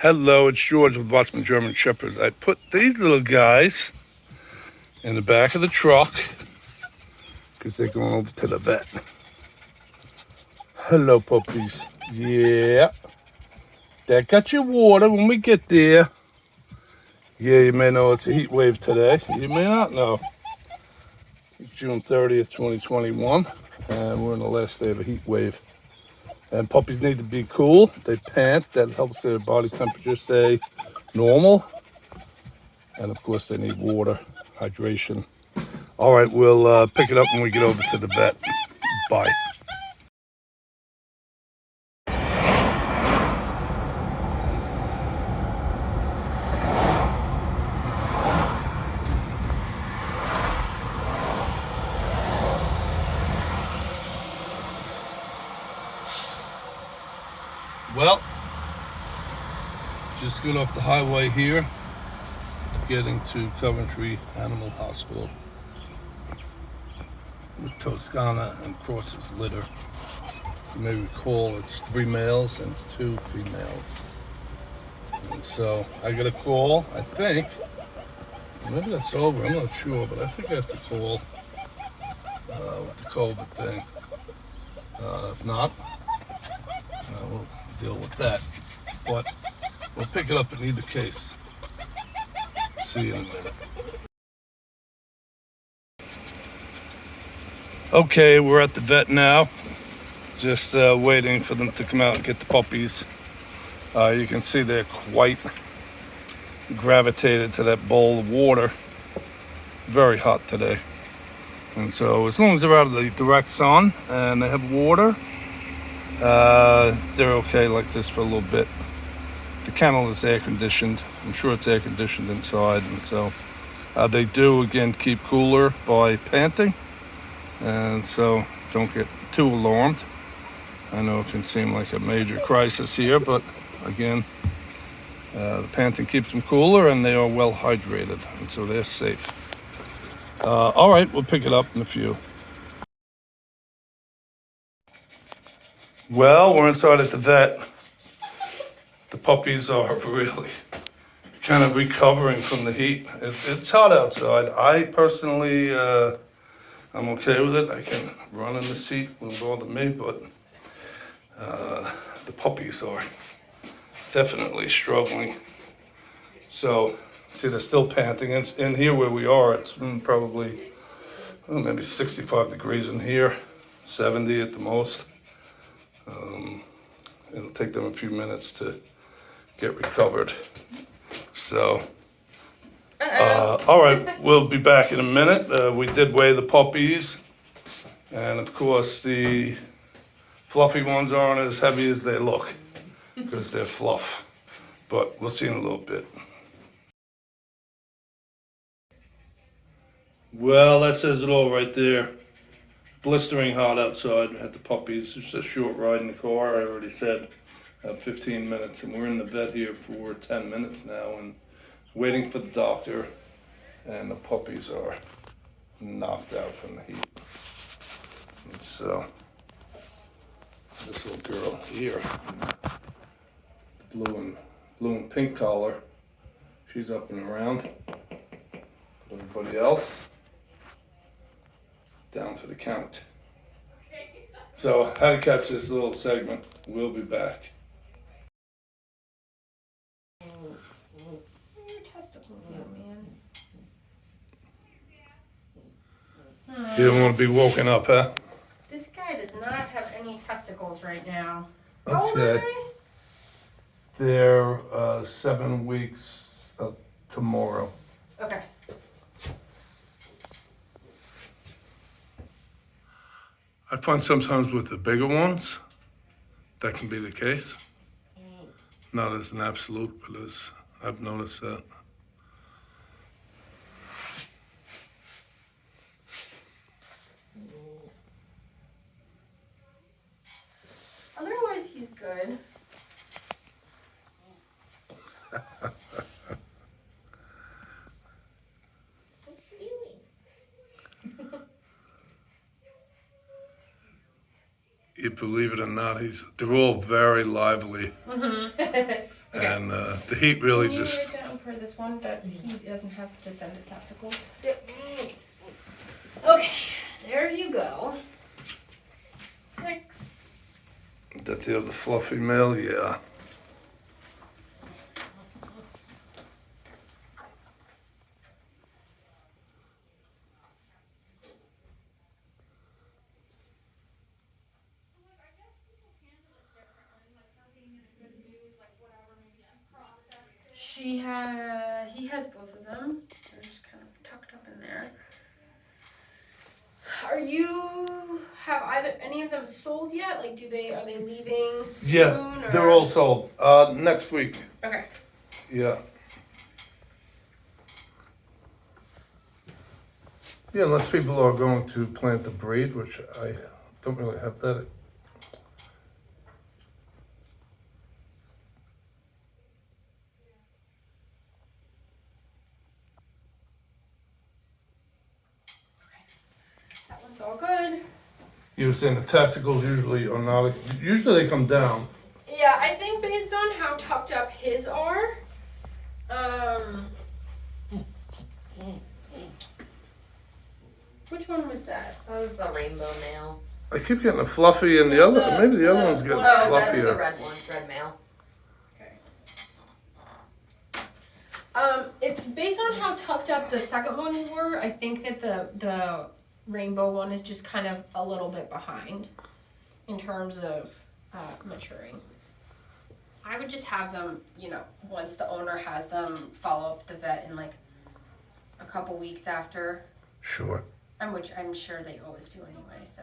Hello, it's George with Boston German Shepherds. I put these little guys in the back of the truck because they're going over to the vet. Hello, puppies. Yeah. That got your water when we get there. Yeah, you may know it's a heat wave today. You may not know. It's June 30th, 2021, and we're in the last day of a heat wave. And puppies need to be cool. They pant. That helps their body temperature stay normal. And of course, they need water, hydration. All right, we'll pick it up when we get over to the vet. Bye. Well, just got off the highway here, getting to Coventry Animal Hospital with Toscana and Kros's litter. You may recall it's 3 males and 2 females. And so I got a call, I think, maybe that's over, I'm not sure, but I think I have to call with the COVID thing. If not, we'll deal with that. But we'll pick it up in either case. See you in a minute. Okay, we're at the vet now. Just waiting for them to come out and get the puppies. You can see they're quite gravitated to that bowl of water. Very hot today. And so as long as they're out of the direct sun and they have water, they're okay like this for a little bit. The kennel is air conditioned. I'm sure it's air conditioned inside. And so they do, again, keep cooler by panting. And so don't get too alarmed. I know it can seem like a major crisis here, but again, the panting keeps them cooler and they are well hydrated, and so they're safe. All right, we'll pick it up in a few. Well, we're inside at the vet. The puppies are really kind of recovering from the heat. It's hot outside. I personally, I'm okay with it. I can run in the seat, won't bother me, but the puppies are definitely struggling. So, see, they're still panting. It's in here where we are, it's probably maybe 65 degrees in here, 70 at the most. It'll take them a few minutes to get recovered. So, all right, we'll be back in a minute. We did weigh the puppies, and of course the fluffy ones aren't as heavy as they look because they're fluff. But we'll see in a little bit. Well, that says it all right there. Blistering hot outside at the puppies. It's a short ride in the car. I already said 15 minutes, and we're in the vet here for 10 minutes now and waiting for the doctor. And the puppies are knocked out from the heat. And so this little girl here, blue and pink collar, she's up and around. But everybody else down for the count. So, how to catch this little segment. We'll be back. Your testicles, young man. You don't want to be woken up, huh? This guy does not have any testicles right now. How old are Okay. they? They're 7 weeks tomorrow. Okay. I find sometimes with the bigger ones, that can be the case. Not as an absolute, but as I've noticed that. Otherwise, he's good. What's he doing? Your believe it or not, they're all very lively. And the heat really Can you just... write down for this one that he doesn't have descended testicles? Yep. Okay, there you go. Next. That's the other fluffy male, yeah. He has both of them. They're just kind of tucked up in there. Have any of them sold yet? Like, are they leaving soon? Yeah, or? they're all sold. Next week. Okay. Yeah. Yeah, unless people are going to plant the breed, which I don't really have that. That one's all good. You were saying the testicles usually are not, usually they come down. Yeah, I think based on how tucked up his are, which one was that? That was the rainbow male. I keep getting a fluffy and the other, maybe the other one's getting Oh, that's the fluffier. red one, red male. If based on how tucked up the second ones were, I think that the rainbow one is just kind of a little bit behind in terms of maturing. I would just have them, once the owner has them, follow up the vet in like a couple weeks after. Sure. And which I'm sure they always do anyway, so.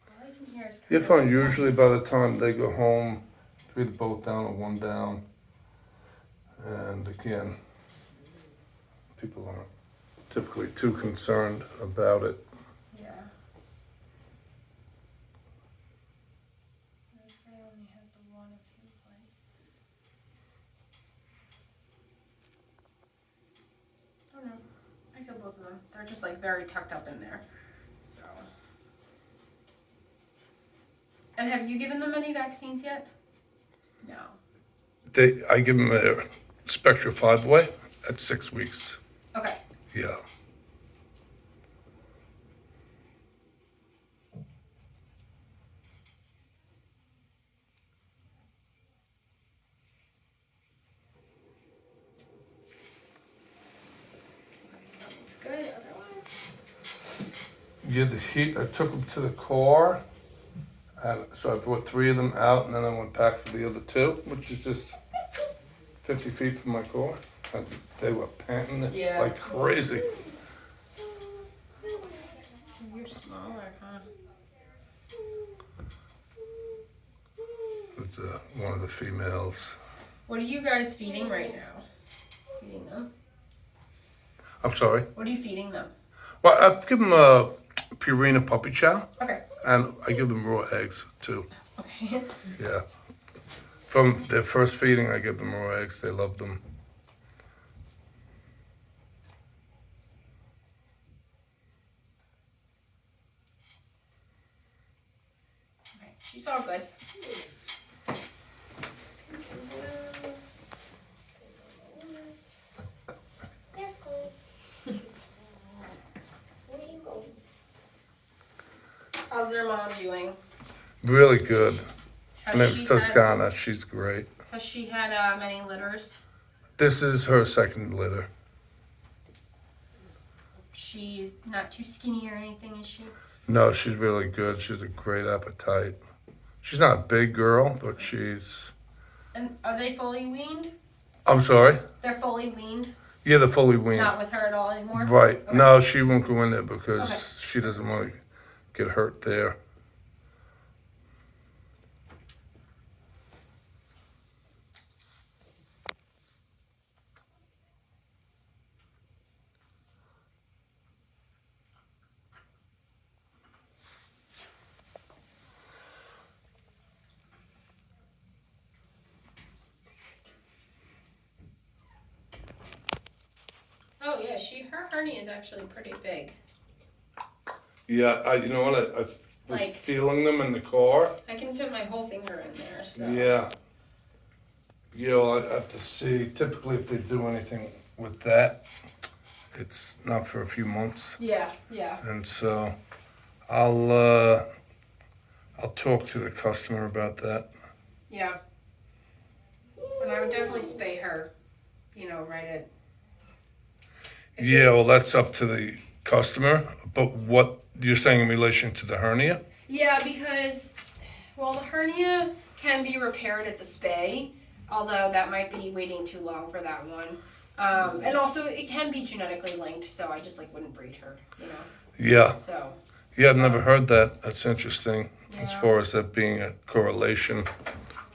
All I can hear is You find usually by the time they go home, they're either both down or one down. And again, people aren't typically too concerned about it. Yeah. This guy only has the one, it feels like. I don't know. I feel both of them. They're just like very tucked up in there. So. And have you given them any vaccines yet? No. I give them a Spectra 5-way at 6 weeks. Okay. Yeah. That's good otherwise. Yeah, the heat, I took them to the car. And so I brought 3 of them out and then I went back for the other 2, which is just 50 feet from my car. And they were panting like crazy. You're smaller, huh? It's one of the females. What are you guys feeding right now? Feeding them? I'm sorry? What are you feeding them? Well, I give them a Purina puppy chow. Okay. And I give them raw eggs too. Okay. Yeah. From their first feeding, I give them raw eggs. They love them. Okay. She's all good. Yes, babe. Where are you going? How's their mom doing? Really good. Has Her name's she Toscana. She's great. Has she had many litters? This is her second litter. She's not too skinny or anything, is she? No, she's really good. She has a great appetite. She's not a big girl, but she's... And are they fully weaned? I'm sorry? They're fully weaned? Yeah, they're fully weaned. Not with her at all anymore? Right. Okay. No, she won't go in there because Okay. she doesn't want to get hurt there. Oh, yeah. Yeah, her hernia is actually pretty big. Yeah, you know what? I was Like- feeling them in the car. I can fit my whole finger in there, so. Yeah. I have to see. Typically, if they do anything with that, it's not for a few months. Yeah, yeah. And so I'll talk to the customer about that. Yeah. And I would definitely spay her, right at. Yeah, well, that's up to the customer. But what you're saying in relation to the hernia? Yeah, because, the hernia can be repaired at the spay, although that might be waiting too long for that one. And also, it can be genetically linked, so I just wouldn't breed her, Yeah. So. Yeah, I've never heard that. That's interesting. As Yeah. far as that being a correlation.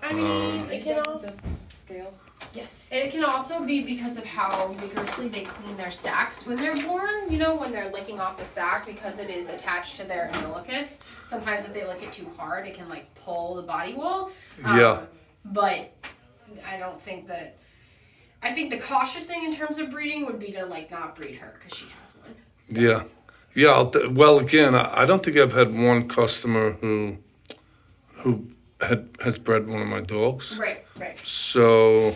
I mean, it can also. Scale. Yes. And it can also be because of how vigorously they clean their sacks when they're born, when they're licking off the sac because it is attached to their umbilicus. Sometimes if they lick it too hard, it can pull the body wall. Yeah. But I don't think that. I think the cautious thing in terms of breeding would be to not breed her because she has one. So. Yeah. Yeah. Well, again, I don't think I've had one customer who has bred one of my dogs. Right. So,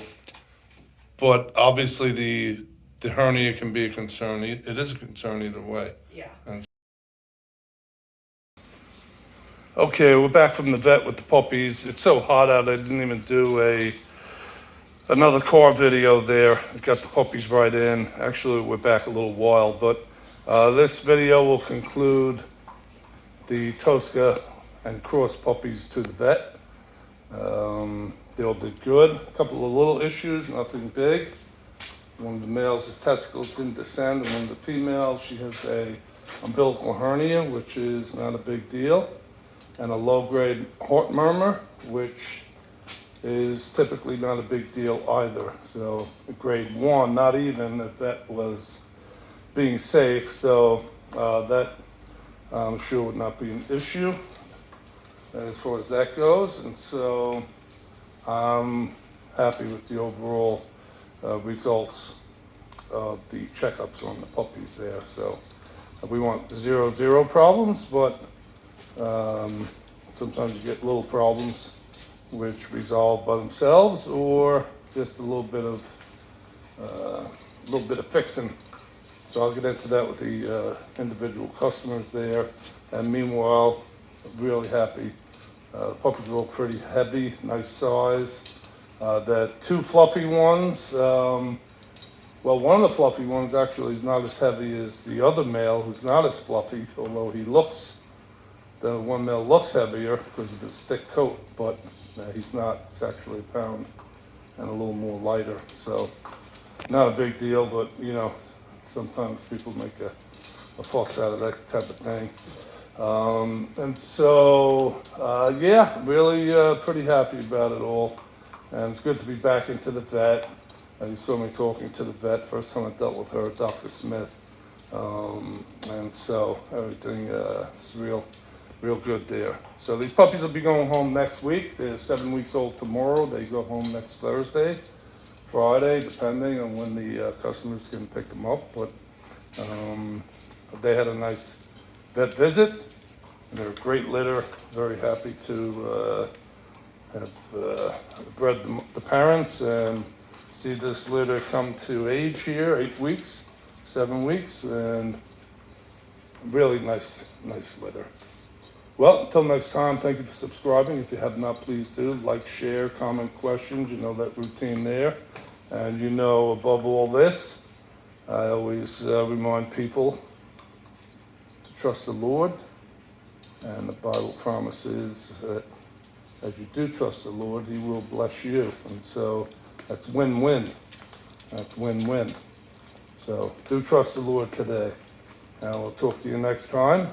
but obviously the hernia can be a concern. It is a concern either way. Yeah. Okay, we're back from the vet with the puppies. It's so hot out, I didn't even do another car video there. I got the puppies right in. Actually, we're back a little while, but this video will conclude the Tosca and Kros puppies to the vet. They all did good. A couple of little issues, nothing big. One of the males, his testicles didn't descend, and one of the females, she has a umbilical hernia, which is not a big deal, and a low-grade heart murmur, which is typically not a big deal either. So at grade 1, not even, the vet was being safe, so that I'm sure would not be an issue as far as that goes. And so I'm happy with the overall results of the checkups on the puppies there. So we want 0 problems, but sometimes you get little problems which resolve by themselves, or just a little bit of fixing. So I'll get into that with the individual customers there. And meanwhile, really happy. The puppies are all pretty heavy, nice size. The 2 fluffy ones, one of the fluffy ones actually is not as heavy as the other male, who's not as fluffy, although the one male looks heavier because of his thick coat, but he's not. It's actually a pound and a little more lighter. So not a big deal, but sometimes people make a fuss out of that type of thing. And so, really pretty happy about it all. And it's good to be back into the vet. You saw me talking to the vet, first time I dealt with her, Dr. Smith. And so everything is real good there. So these puppies will be going home next week. They're 7 weeks old tomorrow. They go home next Thursday, Friday, depending on when the customers can pick them up. But they had a nice vet visit. They're a great litter. Very happy to have bred the parents and see this litter come to age here, 8 weeks, 7 weeks, and really nice litter. Well, until next time, thank you for subscribing. If you have not, please do like, share, comment, questions. You know that routine there. And above all this, I always remind people to trust the Lord. And the Bible promises that as you do trust the Lord, He will bless you. And so that's win-win. That's win-win. So do trust the Lord today. And we'll talk to you next time.